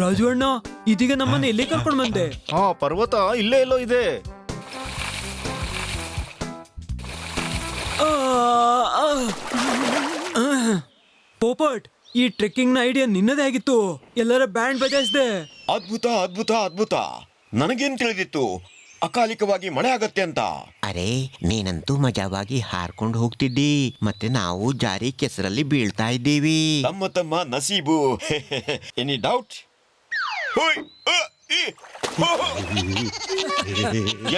ರಾಜು ಅಣ್ಣ, ಇದೀಗ ನಮ್ಮನ್ನ ಎಲ್ಲಿ ಕರ್ಕೊಂಡು ಬಂದೆ? ಪರ್ವತ ಇಲ್ಲೇ ಎಲ್ಲೋ ಇದೆ. ಪೋಪಟ್, ಈ ಟ್ರೆಕ್ಕಿಂಗ್ ನ ಐಡಿಯಾ ನಿನ್ನದೇ ಆಗಿತ್ತು. ಎಲ್ಲರ ಬ್ಯಾಂಡ್ ಬಜಾಯಿಸಿದೆ. ಅದ್ಭುತ ಅದ್ಭುತ ಅದ್ಭುತ. ನನಗೇನ್ ತಿಳಿದಿತ್ತು ಅಕಾಲಿಕವಾಗಿ ಮಳೆ ಆಗತ್ತೆ ಅಂತ? ಅರೆ, ನೀನಂತೂ ಮಜಾವಾಗಿ ಹಾರ್ಕೊಂಡು ಹೋಗ್ತಿದ್ದಿ, ಮತ್ತೆ ನಾವು ಜಾರಿ ಕೆಸರಲ್ಲಿ ಬೀಳ್ತಾ ಇದ್ದೀವಿ. ತಮ್ಮ ತಮ್ಮ ನಸೀಬು. Any doubt?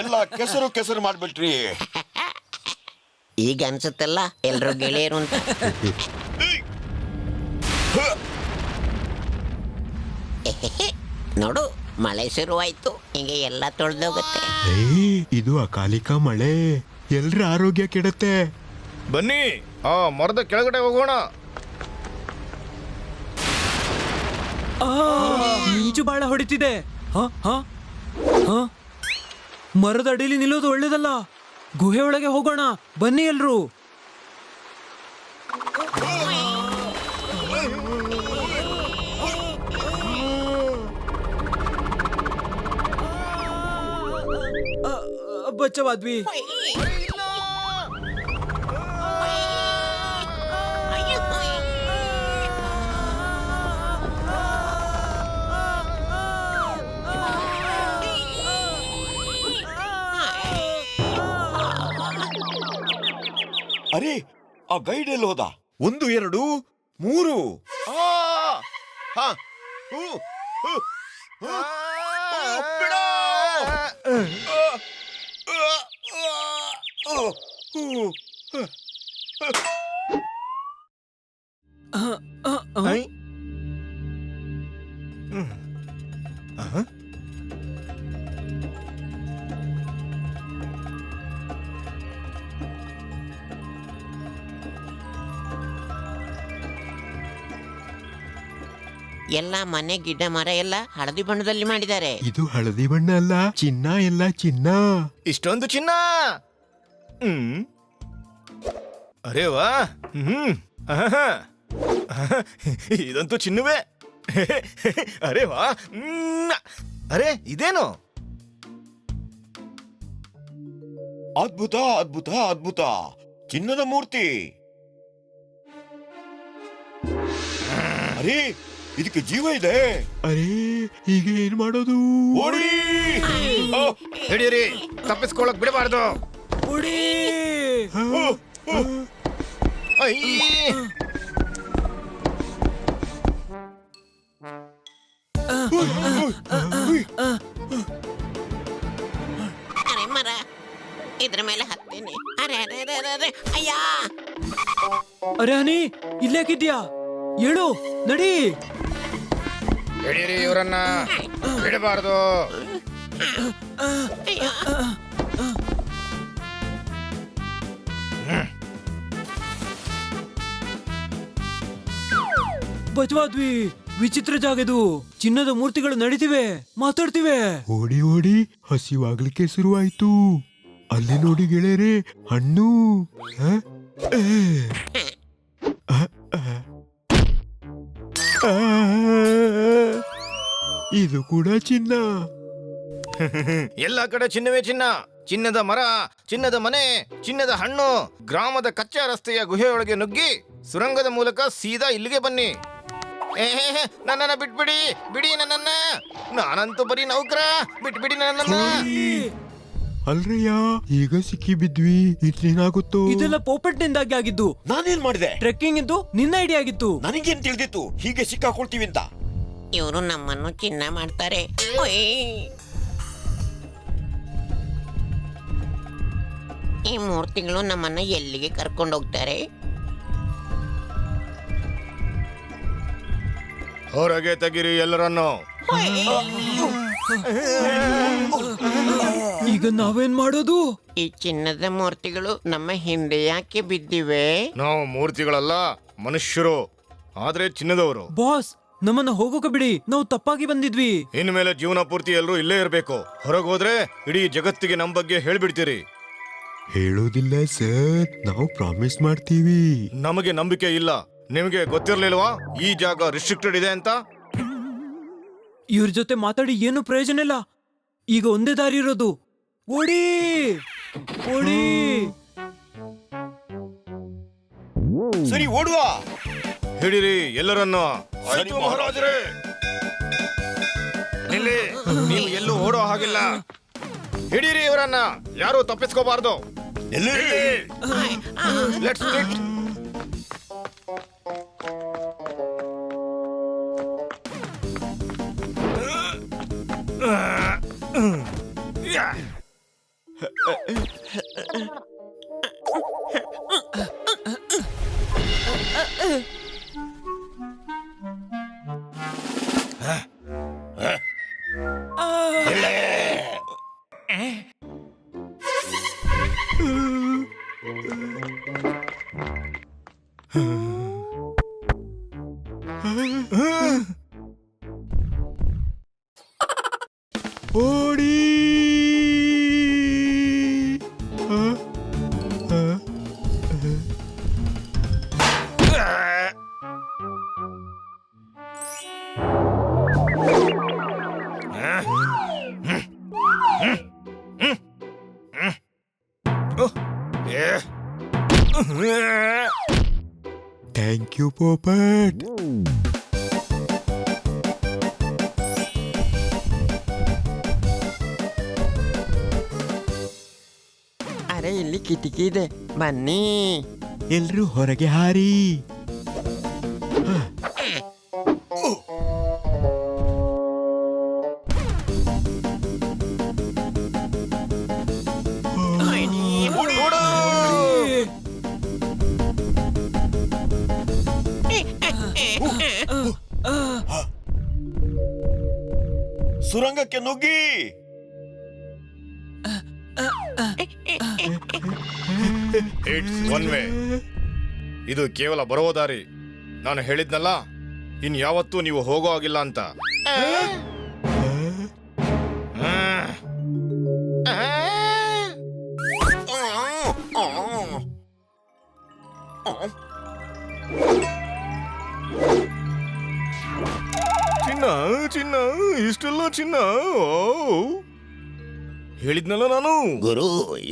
ಎಲ್ಲ ಕೆಸರು ಕೆಸರು ಮಾಡ್ಬಿಟ್ರಿ. ಈಗ ಅನ್ಸುತ್ತಲ್ಲ ಎಲ್ರು ಗೆಳೆಯರು ಅಂತ. ನೋಡು, ಮಳೆ ಶುರುವಾಯ್ತು. ಹಿಂಗೆ ಎಲ್ಲ ತೊಳೆದೋಗುತ್ತೆ. ಇದು ಅಕಾಲಿಕ ಮಳೆ, ಎಲ್ರ ಆರೋಗ್ಯ ಕೆಡತ್ತೆ. ಬನ್ನಿ, ಆ ಮರದ ಕೆಳಗಡೆ ಹೋಗೋಣ. ಮಿಂಚು ಬಾಳ ಹೊಡಿತಿದೆ. ಮರದ ಅಡಿಲಿ ನಿಲ್ಲೋದು ಒಳ್ಳೇದಲ್ಲ. ಗುಹೆ ಒಳಗೆ ಹೋಗೋಣ, ಬನ್ನಿ ಎಲ್ರು. ಬಚ್ಚವಾದ್ವಿ. ಅರೆ, ಆ ಗೈಡ್ ಎಲ್ಲಿ ಹೋದ? 1 2 3. ಎಲ್ಲ ಮನೆ ಗಿಡ ಮರ ಎಲ್ಲ ಹಳದಿ ಬಣ್ಣದಲ್ಲಿ ಮಾಡಿದ್ದಾರೆ. ಇದು ಹಳದಿ ಬಣ್ಣ ಅಲ್ಲ, ಚಿನ್ನ, ಎಲ್ಲ ಚಿನ್ನ. ಇಷ್ಟೊಂದು ಚಿನ್ನ. ಅರೆ ವಾ. ಇದಂತೂ ಚಿನ್ನವೇ. ಅರೆ ವಾ. ಅರೆ, ಇದೇನು? ಅದ್ಭುತ ಅದ್ಭುತ ಅದ್ಭುತ. ಚಿನ್ನದ ಮೂರ್ತಿ. ಅರೆ, ಇದಕ್ಕೆ ಜೀವ ಇದೆ. ಅರೇ, ಈಗ ಏನ್ ಮಾಡೋದು? ಓಡಿ! ಹಿಡಿಯಿರಿ, ತಪ್ಪಿಸ್ಕೊಳಕ್ ಬಿಡಬಾರ್ದು. ಅರೆ ಮರ, ಇದ್ರ ಮೇಲೆ ಹತ್ತೇನೆ. ಅರೆ ಅರೆ ಅರೆ ಅರೆ, ಅಯ್ಯ! ಅರೆ ಹನಿ, ಇಲ್ಲೇಕಿದ್ಯಾ? ಹೇಳು, ನಡಿ. ಹಿಡಿಯಿರಿ, ಇವರನ್ನ ಬಿಡಬಾರ್ದು. ಬಚವಾದ್ವಿ. ವಿಚಿತ್ರ ಜಾಗ ಇದು. ಚಿನ್ನದ ಮೂರ್ತಿಗಳು ನಡೀತಿವೆ, ಮಾತಾಡ್ತಿವೆ. ಓಡಿ ಓಡಿ ಹಸಿವಾಗ್ಲಿಕ್ಕೆ ಶುರುವಾಯ್ತು. ಅಲ್ಲಿ ನೋಡಿ ಗೆಳೆಯರೆ, ಹಣ್ಣು. ಇದು ಕೂಡ ಚಿನ್ನ. ಎಲ್ಲ ಕಡೆ ಚಿನ್ನವೇ ಚಿನ್ನ. ಚಿನ್ನದ ಮರ, ಚಿನ್ನದ ಮನೆ, ಚಿನ್ನದ ಹಣ್ಣು. ಗ್ರಾಮದ ಕಚ್ಚಾ ರಸ್ತೆಯ ಗುಹೆಯೊಳಗೆ ನುಗ್ಗಿ ಸುರಂಗದ ಮೂಲಕ ಸೀದಾ ಇಲ್ಲಿಗೆ ಬನ್ನಿ. ನನ್ನನ್ನ ಬಿಟ್ಬಿಡಿ, ಬಿಡಿ ನನ್ನನ್ನ. ನಾನಂತೂ ಬರೀ ನೌಕರ, ಬಿಟ್ಬಿಡಿ ನನ್ನನ್ನ. ಅಲ್ರಯ್ಯ, ಈಗ ಸಿಕ್ಕಿ ಬಿದ್ವಿ. ಇದೇನಾಗುತ್ತೋ? ಇದೆಲ್ಲ ಪೋಪಟ್ನಿಂದಾಗಿ ಆಗಿದ್ದು. ನಾನೇನ್ ಮಾಡಿದೆ? ಟ್ರೆಕ್ಕಿಂಗ್ ಇದ್ದು ನಿನ್ನ ಐಡಿಯಾ ಆಗಿತ್ತು. ನನಗೇನ್ ತಿಳಿದಿತ್ತು ಹೀಗೆ ಸಿಕ್ಕಾಕೊಳ್ತೀವಿ ಅಂತ? ಇವರು ನಮ್ಮನ್ನು ಚಿನ್ನ ಮಾಡ್ತಾರೆ. ಈ ಮೂರ್ತಿಗಳು ನಮ್ಮನ್ನ ಎಲ್ಲಿಗೆ ಕರ್ಕೊಂಡು ಹೋಗ್ತಾರೆ? ಹೊರಗೆ ತೆಗಿರಿ ಎಲ್ಲರನ್ನು. ಈಗ ನಾವೇನ್ ಮಾಡೋದು? ಈ ಚಿನ್ನದ ಮೂರ್ತಿಗಳು ನಮ್ಮ ಹಿಂದೆ ಯಾಕೆ ಬಿದ್ದಿವೆ? ನಾವು ಮೂರ್ತಿಗಳಲ್ಲ, ಮನುಷ್ಯರು, ಆದ್ರೆ ಚಿನ್ನದವರು. ಬಾಸ್, ನಮ್ಮನ್ನ ಹೋಗೋಕೆ ಬಿಡಿ. ನಾವು ತಪ್ಪಾಗಿ ಬಂದಿದ್ವಿ. ಇನ್ಮೇಲೆ ಜೀವನ ಪೂರ್ತಿ ಎಲ್ಲರೂ ಇಲ್ಲೇ ಇರಬೇಕು. ಹೊರಗೋದ್ರೆ ಇಡೀ ಜಗತ್ತಿಗೆ ನಮ್ ಬಗ್ಗೆ ಹೇಳ್ಬಿಡ್ತೀರಿ. ಹೇಳೋದಿಲ್ಲ ಸರ್, ನಾವು ಪ್ರಾಮಿಸ್ ಮಾಡ್ತೀವಿ. ನಮಗೆ ನಂಬಿಕೆ ಇಲ್ಲ. ನಿಮಗೆ ಗೊತ್ತಿರ್ಲಿಲ್ವಾ ಈ ಜಾಗ ರಿಸ್ಟ್ರಿಕ್ಟೆಡ್ ಇದೆ ಅಂತ? ಇವ್ರ ಜೊತೆ ಮಾತಾಡಿ ಏನು ಪ್ರಯೋಜನ ಇಲ್ಲ. ಈಗ ಒಂದೇ ದಾರಿ ಇರೋದು, ಓಡಿ ಓಡಿ. ಸರಿ ಓಡುವ. ಹಿಡಿರಿ ಎಲ್ಲರನ್ನು. ಸರಿ, ಆಯ್ತು ಮಹಾರಾಜರೇ. ನಿಲ್ಲಿ, ನೀವು ಎಲ್ಲೂ ಓಡೋ ಹಾಗಿಲ್ಲ. ಹಿಡೀರಿ ಇವರನ್ನ, ಯಾರು ತಪ್ಪಿಸ್ಕೋಬಾರ್ದು. ಎಲ್ಲಿ? Let's quit. ಓಡಿ. Thank you Popat. ಅರೆ ಇಲ್ಲಿ ಕಿಟಕಿ ಇದೆ, ಬನ್ನಿ. ಎಲ್ರೂ ಹೊರಗೆ ಹಾರಿ. ಸುರಂಗಕ್ಕೆ ನುಗ್ಗಿ. It's one way. ಇದು ಕೇವಲ ಬರೋ ದಾರಿ. ನಾನು ಹೇಳಿದ್ನಲ್ಲ, ಇನ್ಯಾವತ್ತೂ ನೀವು ಹೋಗೋ ಆಗಿಲ್ಲ ಅಂತ. ಚಿನ್ನ ಚಿನ್ನ ಇಷ್ಟೆಲ್ಲ ಚಿನ್ನ. ಹೇಳಿದ್ನಲ್ಲ ನಾನು. ಗುರು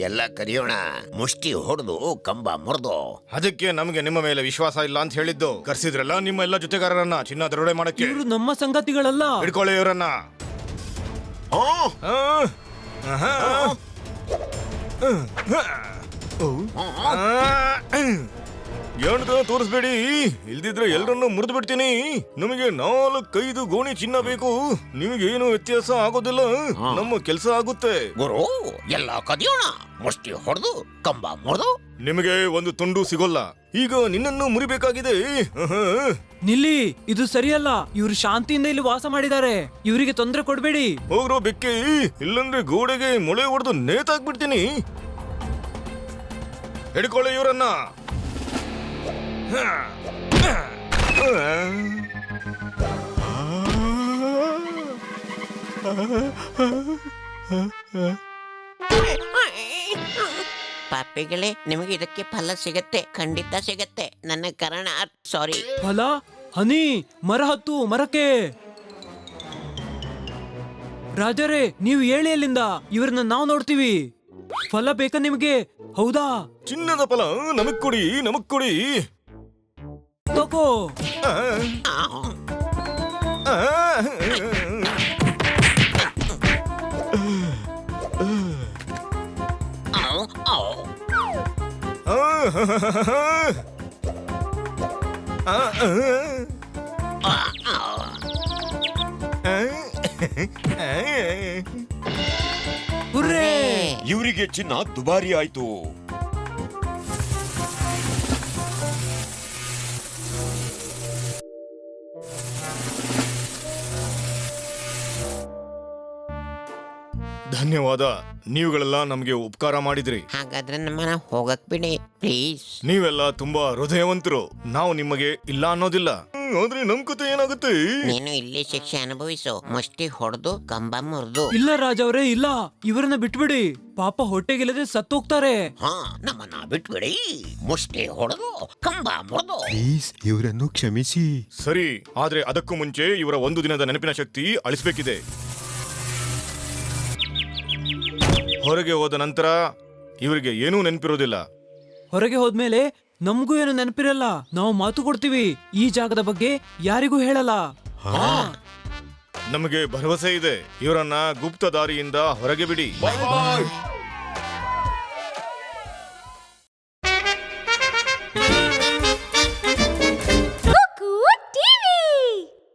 ಎಲ್ಲ ಕರೆಯೋಣ, ಮುಷ್ಟಿ ಹೊಡೆದು ಕಂಬ ಮುರಿದು. ಅದಕ್ಕೆ ನಮಗೆ ನಿಮ್ಮ ಮೇಲೆ ವಿಶ್ವಾಸ ಇಲ್ಲ ಅಂತ ಹೇಳಿದ್ದು. ಕರ್ಸಿದ್ರಲ್ಲ ನಿಮ್ಮ ಎಲ್ಲ ಜೊತೆಗಾರರನ್ನ ಚಿನ್ನ ದರೋಡೆ ಮಾಡಕ್ಕೆ. ಇವರು ನಮ್ಮ ಸಂಗತಿಗಳಲ್ಲ. ಹಿಡ್ಕೊಳ್ಳಿ ಇವರನ್ನ. ಏನದ ತೋರಿಸ್ಬೇಡಿ, ಇಲ್ದಿದ್ರೆ ಎಲ್ಲರನ್ನು ಮುರಿದು ಬಿಡ್ತೀನಿ. ನಮಗೆ 4-5 ಗೋಣಿ ಚಿನ್ನ ಬೇಕು. ನಿಮಗೇನು ವ್ಯತ್ಯಾಸ ಆಗೋದಿಲ್ಲ, ನಮ್ಮ ಕೆಲಸ ಆಗುತ್ತೆ. ಗುರು ಎಲ್ಲ ಕದಿಯೋಣ, ಮುಷ್ಟಿ ಹೊಡೆದು ಕಂಬ ಮುರಿದು. ನಿಮಗೆ ಒಂದು ತುಂಡು ಸಿಗೋಲ್ಲ. ಈಗ ನಿನ್ನನ್ನು ಮುರಿಬೇಕಾಗಿದೆ. ನಿಲ್ಲಿ, ಇದು ಸರಿಯಲ್ಲ. ಇವರು ಶಾಂತಿಯಿಂದ ಇಲ್ಲಿ ವಾಸ ಮಾಡಿದ್ದಾರೆ, ಇವರಿಗೆ ತೊಂದರೆ ಕೊಡ್ಬೇಡಿ. ಹೋಗ್ರೋ ಬೆಕ್ಕಿ, ಇಲ್ಲಂದ್ರೆ ಗೋಡೆಗೆ ಮೊಳೆ ಹೊಡೆದು ನೇತಾಕ್ಬಿಡ್ತೀನಿ. ಹಿಡ್ಕೊಳ್ಳಿ ಇವರನ್ನ. ಪಾಪಿಗಳೇ, ನಿಮಗೆ ಇದಕ್ಕೆ ಫಲ ಸಿಗತ್ತೆ, ಖಂಡಿತ ಸಿಗತ್ತೆ. ನನ್ನ ಕಾರಣ ಸಾರಿ. ಫಲ? ಹನಿ, ಮರ ಹತ್ತು, ಮರಕ್ಕೆ. ರಾಜರೇ, ನೀವು ಹೇಳಿ ಅಲ್ಲಿಂದ. ಇವ್ರನ್ನ ನಾವು ನೋಡ್ತೀವಿ. ಫಲ ಬೇಕಾ ನಿಮಗೆ? ಹೌದಾ? ಚಿನ್ನದ ಫಲ ನಮಗ್ ಕೊಡಿ, ನಮಗ್ ಕೊಡಿ. ತಗೋ. ಹುರ್ರೇ! ಇವರಿಗೆ ಚಿನ್ನ ದುಬಾರಿ ಆಯ್ತು. ಧನ್ಯವಾದ. ನೀವುಗಳೆಲ್ಲ ನಮಗೆ ಉಪಕಾರ ಮಾಡಿದ್ರಿ. ಹಾಗಾದ್ರೆ ನಮ್ಮನ್ನ ಹೋಗಕ್ ಬಿಡಿ ಪ್ಲೀಸ್. ನೀವೆಲ್ಲ ತುಂಬಾ ಹೃದಯವಂತರು. ನಾವು ನಿಮಗೆ ಇಲ್ಲ ಅನ್ನೋದಿಲ್ಲ. ಆದ್ರೆ ನಮ್ ಕತೆ ಏನಾಗುತ್ತೆ? ನೀನು ಇಲ್ಲಿ ಶಿಕ್ಷೆ ಅನುಭವಿಸು. ಮುಷ್ಟಿ ಹೊಡೆದು ಕಂಬ ಮುರಿದು. ಇಲ್ಲ ರಾಜ ಅವರೇ, ಇಲ್ಲ, ಇವರನ್ನ ಬಿಟ್ಬಿಡಿ. ಪಾಪ ಹೊಟ್ಟೆಗಿಲ್ಲದೆ ಸತ್ತೋಗ್ತಾರೆ. ಹಾ, ನಮ್ಮನ್ನ ಬಿಟ್ಬಿಡಿ. ಮುಷ್ಟಿ ಹೊಡೆದು ಕಂಬ ಮುರಿದು. ಪ್ಲೀಸ್ ಇವರನ್ನು ಕ್ಷಮಿಸಿ. ಸರಿ, ಆದ್ರೆ ಅದಕ್ಕೂ ಮುಂಚೆ ಇವರ ಒಂದು ದಿನದ ನೆನಪಿನ ಶಕ್ತಿ ಅಳಿಸ್ಬೇಕಿದೆ. ಹೊರಗೆ ಹೋದ ನಂತರ ಇವರಿಗೆ ಏನೂ ನೆನಪಿರೋದಿಲ್ಲ. ಹೊರಗೆ ಹೋದ್ಮೇಲೆ ನಮಗೂ ಏನು ನೆನಪಿರಲ್ಲ. ನಾವು ಮಾತು ಕೊಡ್ತೀವಿ, ಈ ಜಾಗದ ಬಗ್ಗೆ ಯಾರಿಗೂ ಹೇಳಲ್ಲ. ನಮಗೆ ಭರವಸೆ ಇದೆ. ಇವರನ್ನ ಗುಪ್ತ ದಾರಿಯಿಂದ ಹೊರಗೆ ಬಿಡಿ. ಬಾಯ್ ಬಾಯ್.